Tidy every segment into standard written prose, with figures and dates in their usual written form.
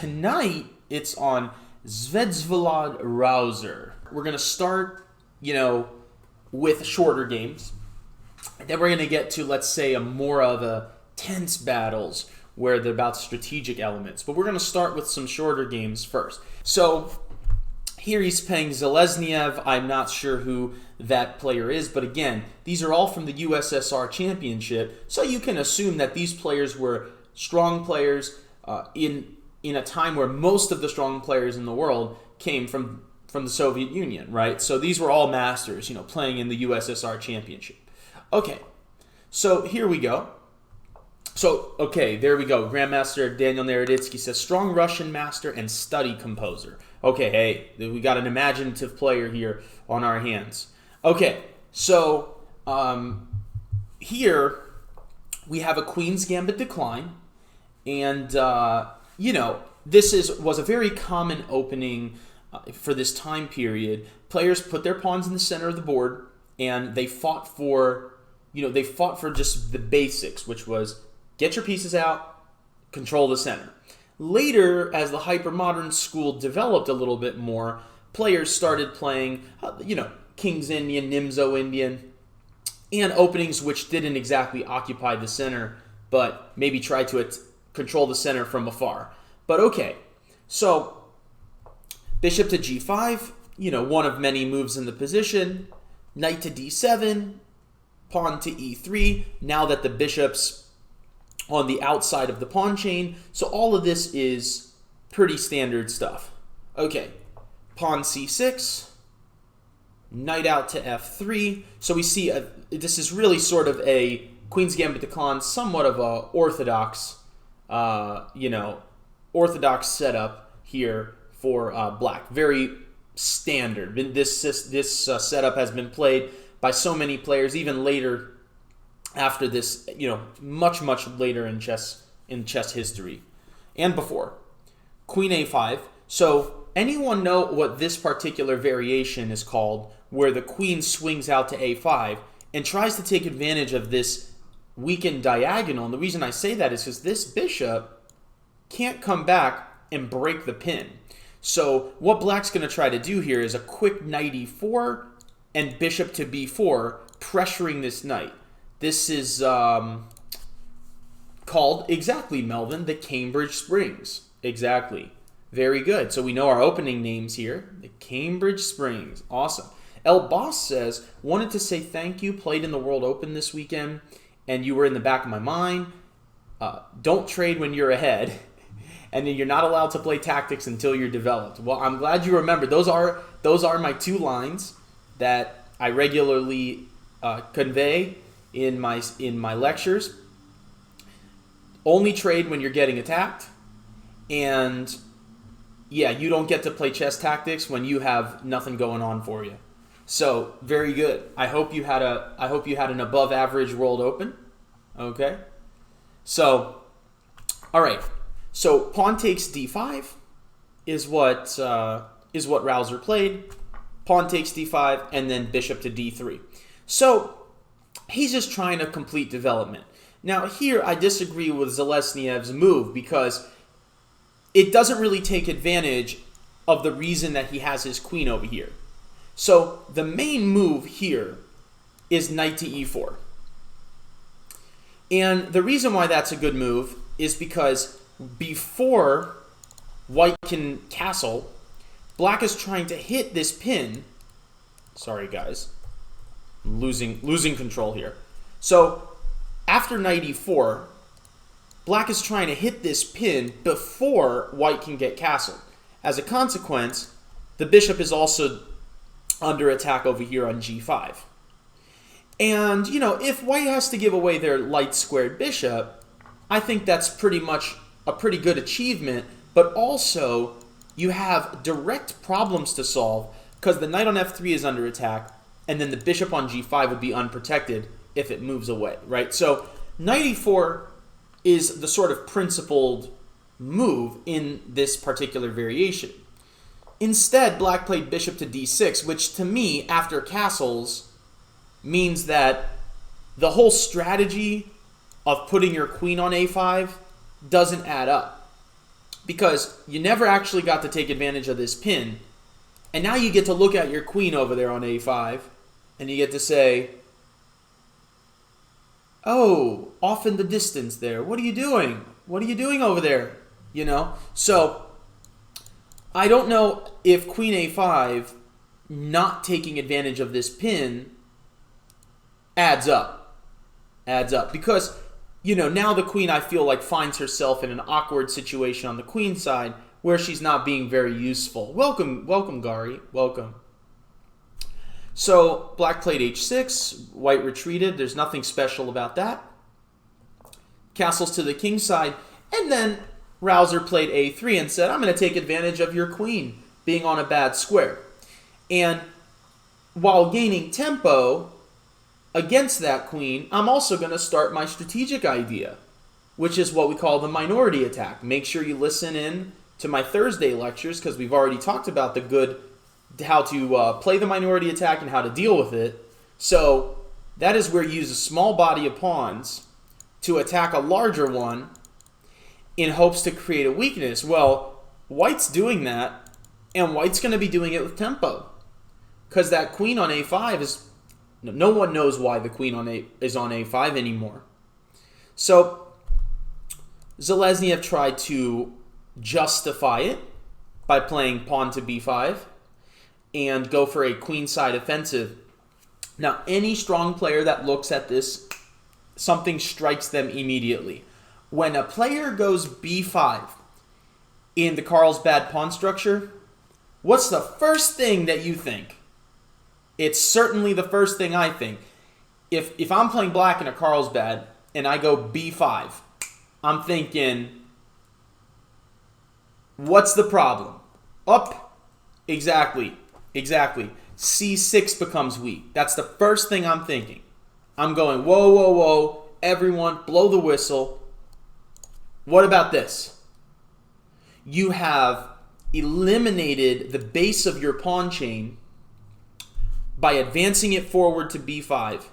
tonight it's on Vsevolod Rauzer. We're going to start, with shorter games. Then we're going to get to, let's say, a more of a tense battles where they're about strategic elements. But we're going to start with some shorter games first. So here he's playing Selezniev. I'm not sure who that player is, but again, these are all from the USSR Championship, so you can assume that these players were strong players in a time where most of the strong players in the world came from the Soviet Union, right? So these were all masters, playing in the USSR Championship. Okay, so here we go. So, okay, there we go. Grandmaster Daniel Naroditsky says, strong Russian master and study composer. Okay, hey, we got an imaginative player here on our hands. Okay, so here we have a Queen's Gambit decline. And, this was a very common opening for this time period. Players put their pawns in the center of the board, and they fought for just the basics, which was get your pieces out, control the center. Later, as the hypermodern school developed a little bit more, players started playing, King's Indian, Nimzo Indian, and openings which didn't exactly occupy the center, but maybe tried to control the center from afar. But okay, so bishop to g5, one of many moves in the position, knight to d7, pawn to e3, now that the bishop's on the outside of the pawn chain. So all of this is pretty standard stuff. Okay, pawn c6, knight out to f3. So we see this is really sort of a Queen's Gambit decline, somewhat of a orthodox, orthodox setup here for black. Very standard. This setup has been played by so many players, even later. After this, much later in chess history, and before. Queen a5. So anyone know what this particular variation is called, where the queen swings out to a5 and tries to take advantage of this weakened diagonal? And the reason I say that is because this bishop can't come back and break the pin. So what black's going to try to do here is a quick knight e4 and bishop to b4, pressuring this knight. This is called, exactly, Melvin, the Cambridge Springs. Exactly. Very good. So we know our opening names here. The Cambridge Springs. Awesome. El Boss says, wanted to say thank you. Played in the World Open this weekend, and you were in the back of my mind. Don't trade when you're ahead. And then you're not allowed to play tactics until you're developed. Well, I'm glad you remember. Those are my two lines that I regularly convey in my lectures. Only trade when you're getting attacked, and you don't get to play chess tactics when you have nothing going on for you. So very good. I hope you had an above average World Open. Okay. So, all right. So pawn takes d5 is what Rauzer played. Pawn takes d5 and then bishop to d3. So he's just trying to complete development. Now here I disagree with Selezniev's move because it doesn't really take advantage of the reason that he has his queen over here. So the main move here is knight to e4. And the reason why that's a good move is because before white can castle, black is trying to hit this pin. Sorry guys. Losing control here. So after knight e4, black is trying to hit this pin before white can get castled. As a consequence, the bishop is also under attack over here on g5. And, if white has to give away their light squared bishop, I think that's pretty much a pretty good achievement, but also you have direct problems to solve because the knight on f3 is under attack, and then the bishop on g5 would be unprotected if it moves away, right? So knight e4 is the sort of principled move in this particular variation. Instead, black played bishop to d6, which to me, after castles, means that the whole strategy of putting your queen on a5 doesn't add up. because you never actually got to take advantage of this pin. And now you get to look at your queen over there on a5, and you get to say, oh, off in the distance there, what are you doing? What are you doing over there? You know? So, I don't know if queen a5 not taking advantage of this pin adds up. Because, you know, now the queen, I feel like, finds herself in an awkward situation on the queen side where she's not being very useful. Welcome, Gary. Welcome. So, black played h6, white retreated. There's nothing special about that. Castles to the king side. And then Rauzer played a3 and said, I'm going to take advantage of your queen being on a bad square. And while gaining tempo against that queen, I'm also going to start my strategic idea, which is what we call the minority attack. Make sure you listen in to my Thursday lectures, because we've already talked about how to play the minority attack and how to deal with it. So that is where you use a small body of pawns to attack a larger one in hopes to create a weakness. Well, white's doing that, and white's going to be doing it with tempo, because that queen on a5 is... No one knows why the queen is on a5 anymore. So Selezniev tried to justify it by playing pawn to b5 and go for a queenside offensive. Now, any strong player that looks at this, something strikes them immediately. When a player goes b5 in the Carlsbad pawn structure, what's the first thing that you think? It's certainly the first thing I think. If I'm playing black in a Carlsbad and I go b5, I'm thinking, what's the problem? Up. Exactly. c6 becomes weak. That's the first thing I'm thinking. I'm going, whoa. Everyone, blow the whistle. What about this? You have eliminated the base of your pawn chain by advancing it forward to b5.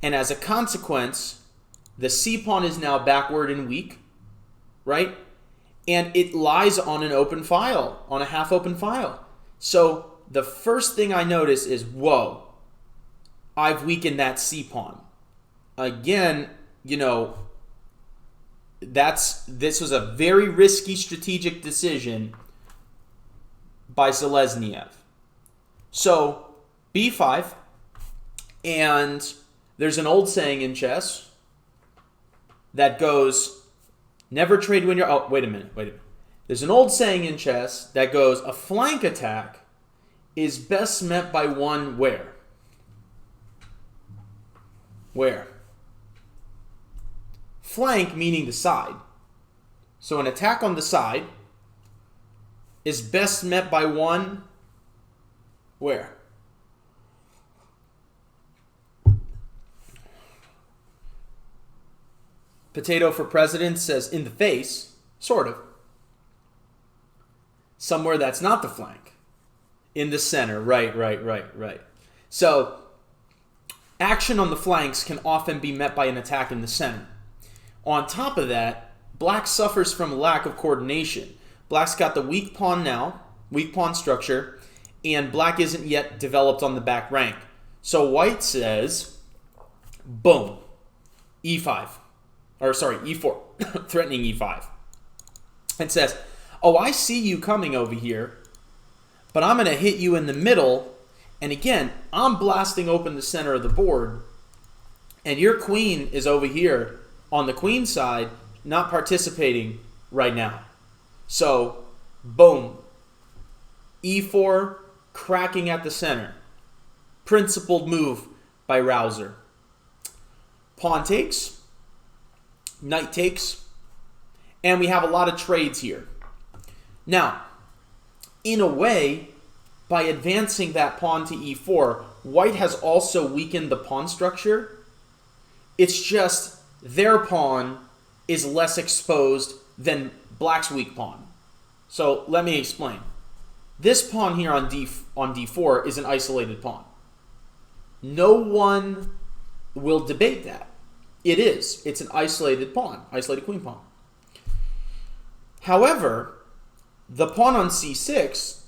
And as a consequence, the c-pawn is now backward and weak, right? And it lies on an open file, on a half-open file. So the first thing I notice is, whoa, I've weakened that c-pawn. Again, you know, this was a very risky strategic decision by Selezniev. So b5, and there's an old saying in chess that goes, never trade when you're... Oh, wait a minute. There's an old saying in chess that goes, a flank attack is best met by one where? Where? Flank meaning the side. So an attack on the side is best met by one where? Potato for President says in the face, sort of. Somewhere that's not the flank. In the center, right. So, action on the flanks can often be met by an attack in the center. On top of that, black suffers from lack of coordination. Black's got the weak pawn now, weak pawn structure, and black isn't yet developed on the back rank. So white says, boom, e5. Or sorry, e4, threatening e5. It says, oh, I see you coming over here, but I'm going to hit you in the middle, and again, I'm blasting open the center of the board, and your queen is over here on the queen side, not participating right now. So, boom, e4, cracking at the center. Principled move by Rauzer. Pawn takes. Knight takes, and we have a lot of trades here. Now, in a way, by advancing that pawn to e4, white has also weakened the pawn structure. It's just their pawn is less exposed than black's weak pawn. So let me explain. This pawn here on d4 is an isolated pawn. No one will debate that. It is. It's an isolated pawn, isolated queen pawn. However, the pawn on c6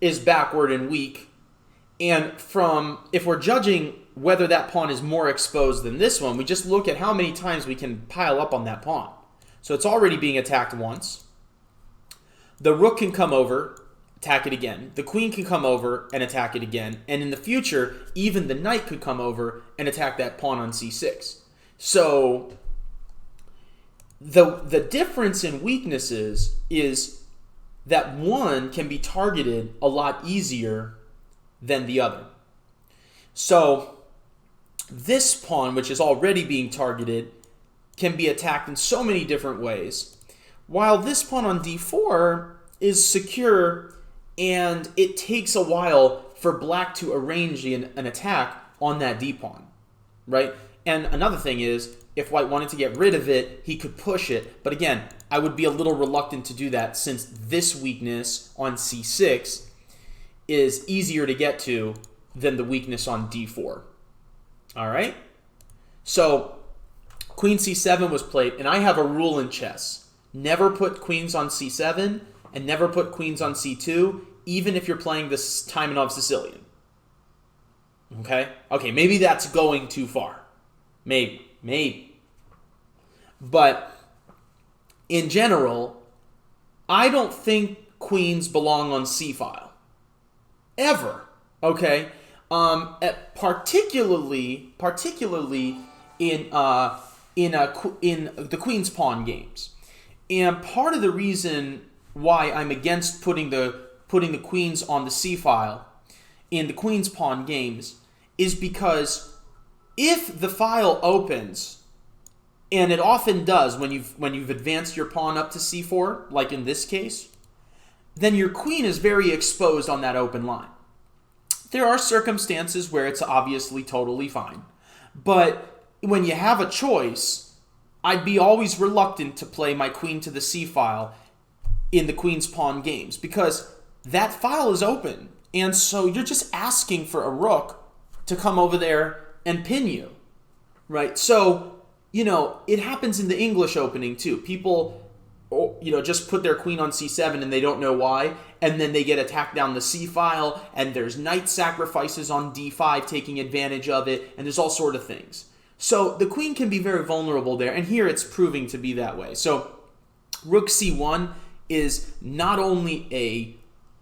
is backward and weak, and if we're judging whether that pawn is more exposed than this one, we just look at how many times we can pile up on that pawn. So it's already being attacked once. The rook can come over, attack it again. The queen can come over and attack it again. And in the future, even the knight could come over and attack that pawn on c6. So the difference in weaknesses is that one can be targeted a lot easier than the other. So this pawn, which is already being targeted, can be attacked in so many different ways, while this pawn on d4 is secure, and it takes a while for black to arrange an attack on that d-pawn, right? And another thing is, if white wanted to get rid of it, he could push it. But again, I would be a little reluctant to do that, since this weakness on c6 is easier to get to than the weakness on d4. All right? So queen c7 was played, and I have a rule in chess. Never put queens on c7 and never put queens on c2, even if you're playing this Taimanov Sicilian. Okay? Okay, maybe that's going too far. Maybe. But in general, I don't think queens belong on c-file. Ever. Okay? Particularly in the queen's pawn games. And part of the reason why I'm against putting the queens on the c-file in the queen's pawn games is because if the file opens, and it often does when you've advanced your pawn up to c4, like in this case, then your queen is very exposed on that open line. There are circumstances where it's obviously totally fine, but when you have a choice, I'd be always reluctant to play my queen to the c-file in the queen's pawn games, because that file is open, and so you're just asking for a rook to come over there and pin you, right? So, it happens in the English opening too. People, just put their queen on c7 and they don't know why, and then they get attacked down the c-file, and there's knight sacrifices on d5 taking advantage of it, and there's all sort of things. So the queen can be very vulnerable there, and here it's proving to be that way. So rook c1 is not only a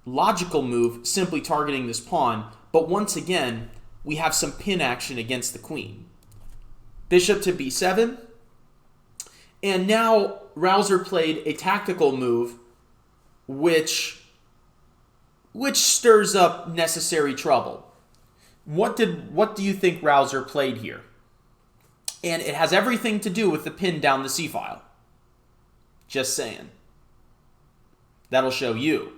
logical move, simply targeting this pawn, but once again, we have some pin action against the queen. Bishop to b7, and now Rauzer played a tactical move which stirs up necessary trouble. What do you think Rauzer played here? And it has everything to do with the pin down the c-file. Just saying. That'll show you.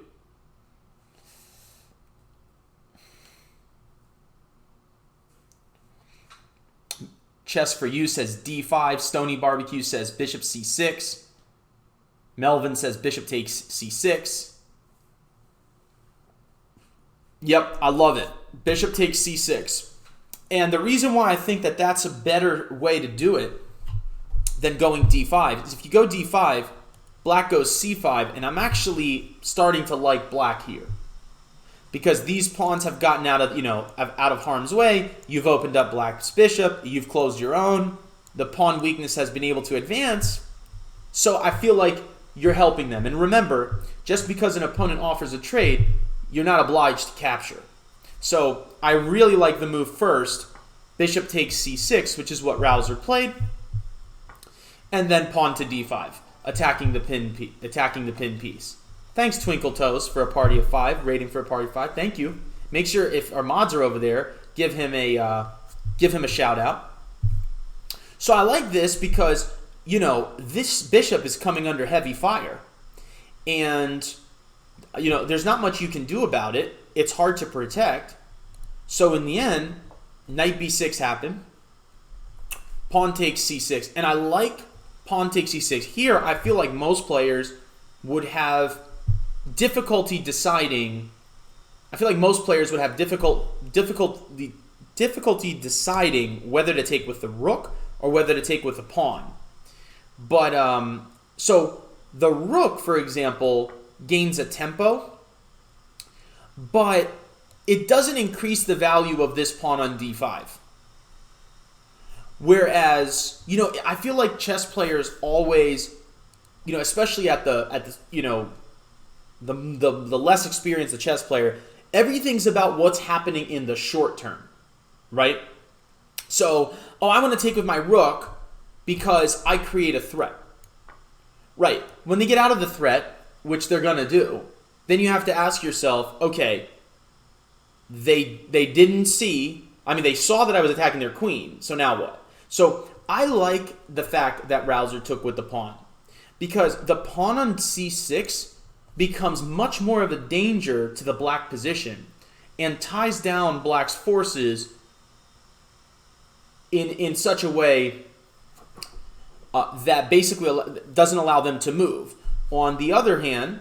Chess for You says d5. Stony Barbecue says bishop c6. Melvin says bishop takes c6. Yep, I love it. Bishop takes c6. And the reason why I think that that's a better way to do it than going d5 is if you go d5, black goes c5, and I'm actually starting to like black here. Because these pawns have gotten out of harm's way. You've opened up black's bishop. You've closed your own. The pawn weakness has been able to advance. So I feel like you're helping them. And remember, just because an opponent offers a trade, you're not obliged to capture. So I really like the move first. Bishop takes c6, which is what Rauzer played. And then pawn to d5, attacking the pin piece. Thanks, Twinkle Toes, for a party of 5, rating for a party of 5. Thank you. Make sure if our mods are over there, give him a shout out. So I like this because this bishop is coming under heavy fire, and there's not much you can do about it. It's hard to protect. So in the end, knight b6 happened. Pawn takes c6, and I like pawn takes c6 here. I feel like most players would have difficulty deciding. I feel like most players would have difficulty deciding whether to take with the rook or whether to take with the pawn. But so the rook, for example, gains a tempo, but it doesn't increase the value of this pawn on d5. Whereas, I feel like chess players always, especially at the the less experienced the chess player, everything's about what's happening in the short term, right? So, I want to take with my rook because I create a threat. Right. When they get out of the threat, which they're going to do, then you have to ask yourself, okay, they didn't see, they saw that I was attacking their queen, so now what? So I like the fact that Rauzer took with the pawn, because the pawn on c6 becomes much more of a danger to the black position and ties down black's forces in such a way that basically doesn't allow them to move. On the other hand,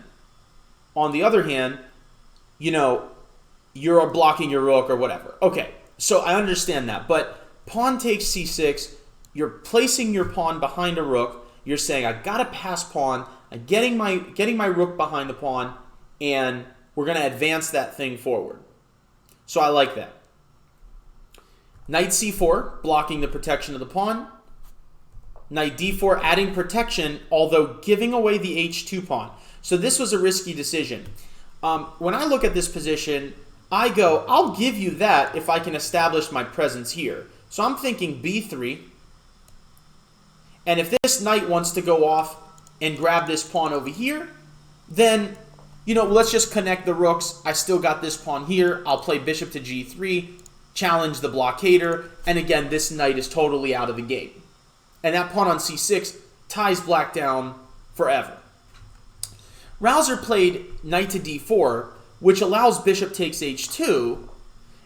you're blocking your rook or whatever. Okay, so I understand that, but pawn takes c6, you're placing your pawn behind a rook, you're saying, I gotta pass pawn, I'm getting my rook behind the pawn, and we're gonna advance that thing forward. So I like that. Knight c4, blocking the protection of the pawn. Knight d4, adding protection, although giving away the h2 pawn. So this was a risky decision. When I look at this position, I go, I'll give you that if I can establish my presence here. So I'm thinking b3. And if this knight wants to go off and grab this pawn over here, then, let's just connect the rooks. I still got this pawn here. I'll play bishop to g3, challenge the blockader, and again, this knight is totally out of the game. And that pawn on c6 ties black down forever. Rauzer played knight to d4, which allows bishop takes h2,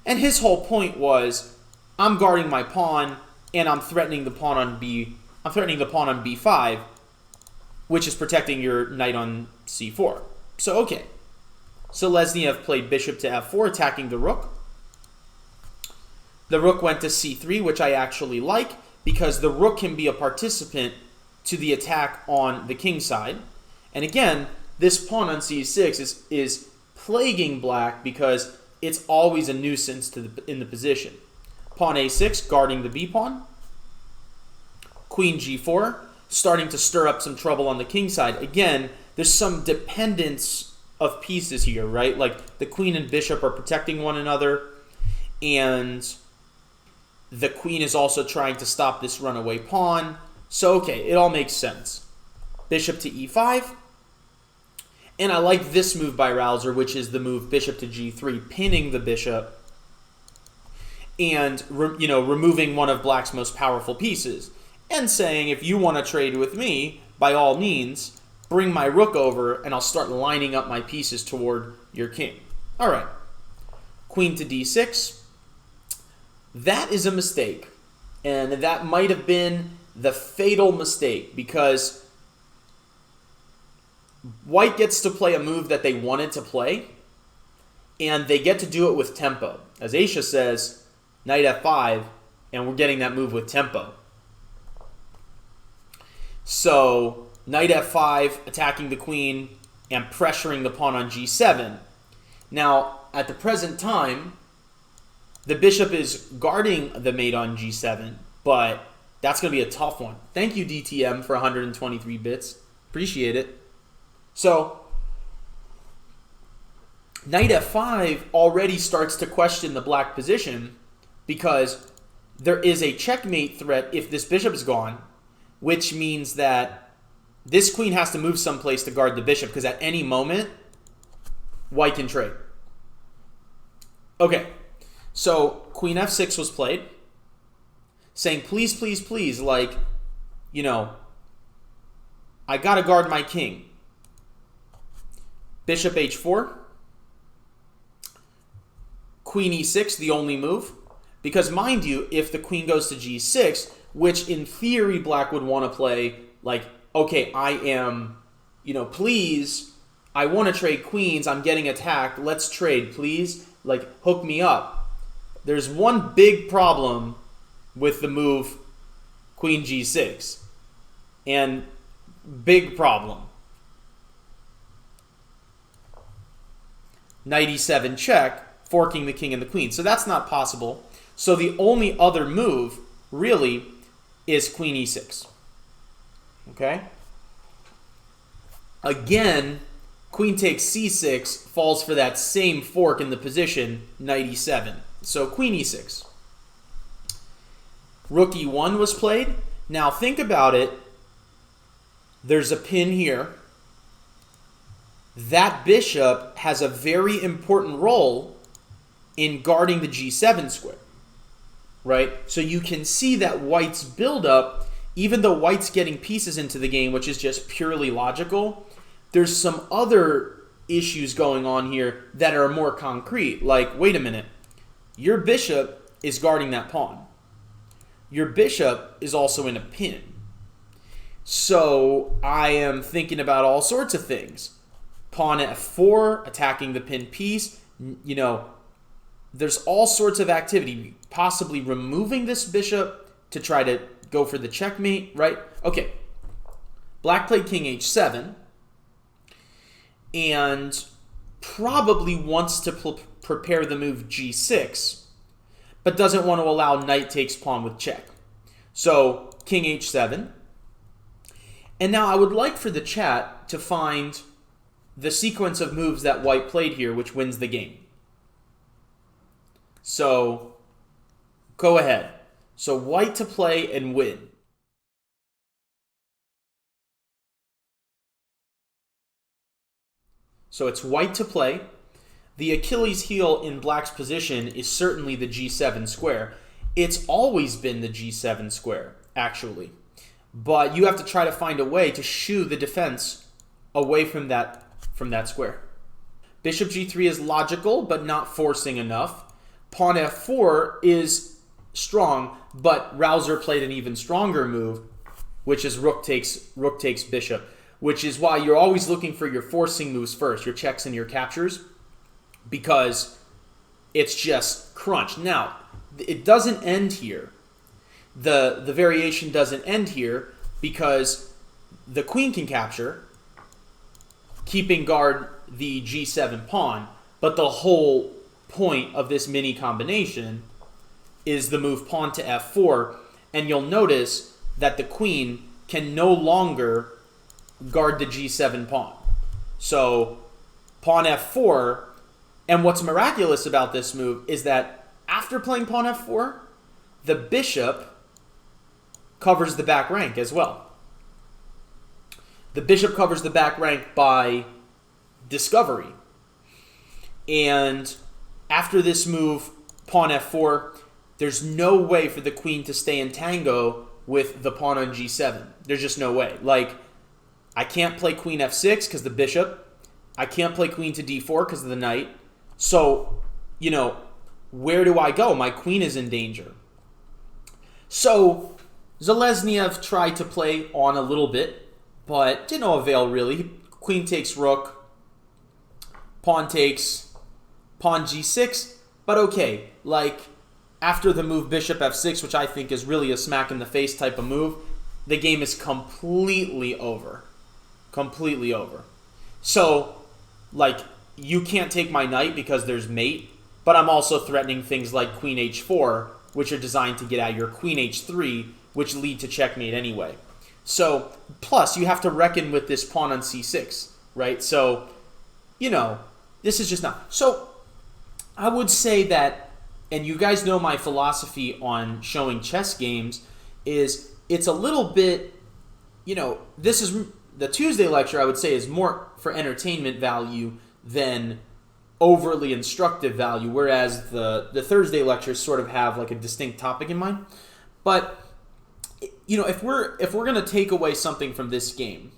and his whole point was, I'm guarding my pawn, and I'm threatening the pawn on b5, which is protecting your knight on c4. So okay. Selezniev played bishop to f4, attacking the rook. The rook went to c3, which I actually like, because the rook can be a participant to the attack on the king side. And again, this pawn on c6 is plaguing black because it's always a nuisance in the position. Pawn a6, guarding the b pawn. Queen g4, starting to stir up some trouble on the king side. Again, there's some dependence of pieces here, right? Like the queen and bishop are protecting one another, and the queen is also trying to stop this runaway pawn. So, okay, it all makes sense. Bishop to e5. And I like this move by Rauzer, which is the move bishop to g3, pinning the bishop and removing one of black's most powerful pieces. And saying, if you want to trade with me, by all means, bring my rook over and I'll start lining up my pieces toward your king. All right. Queen to d6. That is a mistake. And that might have been the fatal mistake, because white gets to play a move that they wanted to play, and they get to do it with tempo. As Aisha says, knight f5, and we're getting that move with tempo. So, knight f5, attacking the queen, and pressuring the pawn on g7. Now, at the present time, the bishop is guarding the mate on g7, but that's going to be a tough one. Thank you, DTM, for 123 bits. Appreciate it. So, knight f5 already starts to question the black position, because there is a checkmate threat if this bishop is gone, which means that this queen has to move someplace to guard the bishop, because at any moment, white can trade. Okay, so queen f6 was played, saying, please, please, please, like, I gotta guard my king. Bishop h4. Queen e6, the only move. Because mind you, if the queen goes to g6, which in theory black would want to play, like, okay, I am, please, I want to trade queens, I'm getting attacked, let's trade, please, like, hook me up. There's one big problem with the move queen g6. And big problem. knight e7 check, forking the king and the queen. So that's not possible. So the only other move, really, is queen e6. Okay? Again, queen takes c6 falls for that same fork in the position, knight e7. So queen e6. Rook e1 was played. Now think about it. There's a pin here. That bishop has a very important role in guarding the g7 square, right? So you can see that white's buildup, even though white's getting pieces into the game, which is just purely logical, there's some other issues going on here that are more concrete. Like, wait a minute, your bishop is guarding that pawn. Your bishop is also in a pin. So I am thinking about all sorts of things. Pawn f4, attacking the pin piece. You know, there's all sorts of activity. Possibly removing this bishop to try to go for the checkmate, right? Okay. Black played king h7. And probably wants to prepare the move g6, but doesn't want to allow knight takes pawn with check. So king h7. And now I would like for the chat to find the sequence of moves that white played here, which wins the game. So go ahead. So white to play and win. So it's white to play. The Achilles heel in black's position is certainly the g7 square. It's always been the g7 square, actually. But you have to try to find a way to shoo the defense away from that square. Bishop g3 is logical, but not forcing enough. Pawn f4 is strong, but Rauzer played an even stronger move, which is rook takes bishop, which is why you're always looking for your forcing moves first, your checks and your captures, because it's just crunch. Now, it doesn't end here. The variation doesn't end here because the queen can capture, keeping guard the g7 pawn, but the whole point of this mini combination is the move pawn to f4, and you'll notice that the queen can no longer guard the g7 pawn. So pawn f4, and what's miraculous about this move is that after playing pawn f4, the bishop covers the back rank as well. The bishop covers the back rank by discovery. And after this move, pawn f4, there's no way for the queen to stay in tango with the pawn on g7. There's just no way. Like, I can't play queen f6 because the bishop. I can't play queen to d4 because of the knight. So, you know, where do I go? My queen is in danger. So Selezniev tried to play on a little bit, but didn't avail really. Queen takes rook, pawn takes, pawn g6, but okay, like after the move bishop f6, which I think is really a smack in the face type of move, the game is completely over. Completely over. So, like, you can't take my knight because there's mate, but I'm also threatening things like queen h4, which are designed to get at your queen h3, which lead to checkmate anyway. So, plus, you have to reckon with this pawn on c6, right? So, you know, this is just not. So, I would say that, and you guys know my philosophy on showing chess games, is it's a little bit, you know, this is, the Tuesday lecture, I would say, is more for entertainment value than overly instructive value, whereas the Thursday lectures sort of have like a distinct topic in mind. But, you know, if we're going to take away something from this game,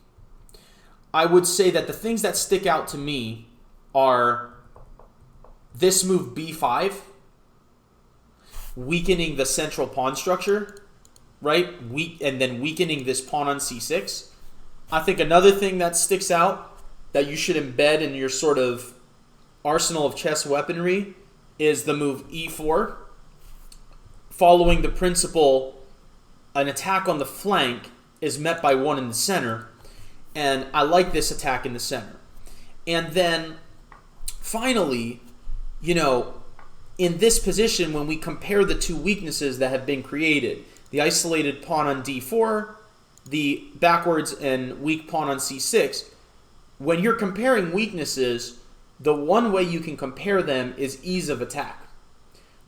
I would say that the things that stick out to me are this move b5, weakening the central pawn structure, right? And then weakening this pawn on c6. I think another thing that sticks out that you should embed in your sort of arsenal of chess weaponry is the move e4, following the principle an attack on the flank is met by one in the center, and I like this attack in the center. And then finally, in this position, when we compare the two weaknesses that have been created, the isolated pawn on d4, the backwards and weak pawn on c6, when you're comparing weaknesses, the one way you can compare them is ease of attack.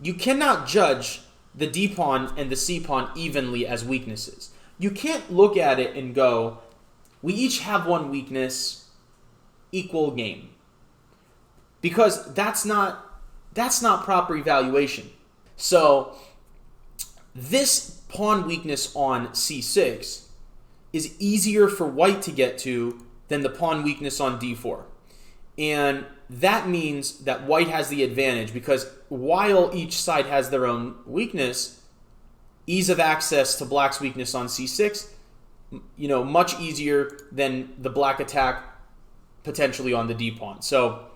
You cannot judge the d pawn and the c pawn evenly as weaknesses. You can't look at it and go, we each have one weakness, equal game. Because that's not proper evaluation. So this pawn weakness on c6 is easier for white to get to than the pawn weakness on d4. And that means that white has the advantage, because while each side has their own weakness, ease of access to black's weakness on c6, much easier than the black attack potentially on the d pawn. So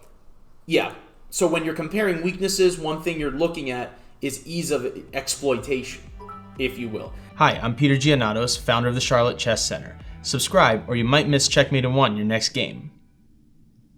yeah, so when you're comparing weaknesses, one thing you're looking at is ease of exploitation, if you will. Hi, I'm Peter Giannatos, founder of the Charlotte Chess Center. Subscribe or you might miss Checkmate in 1, your next game.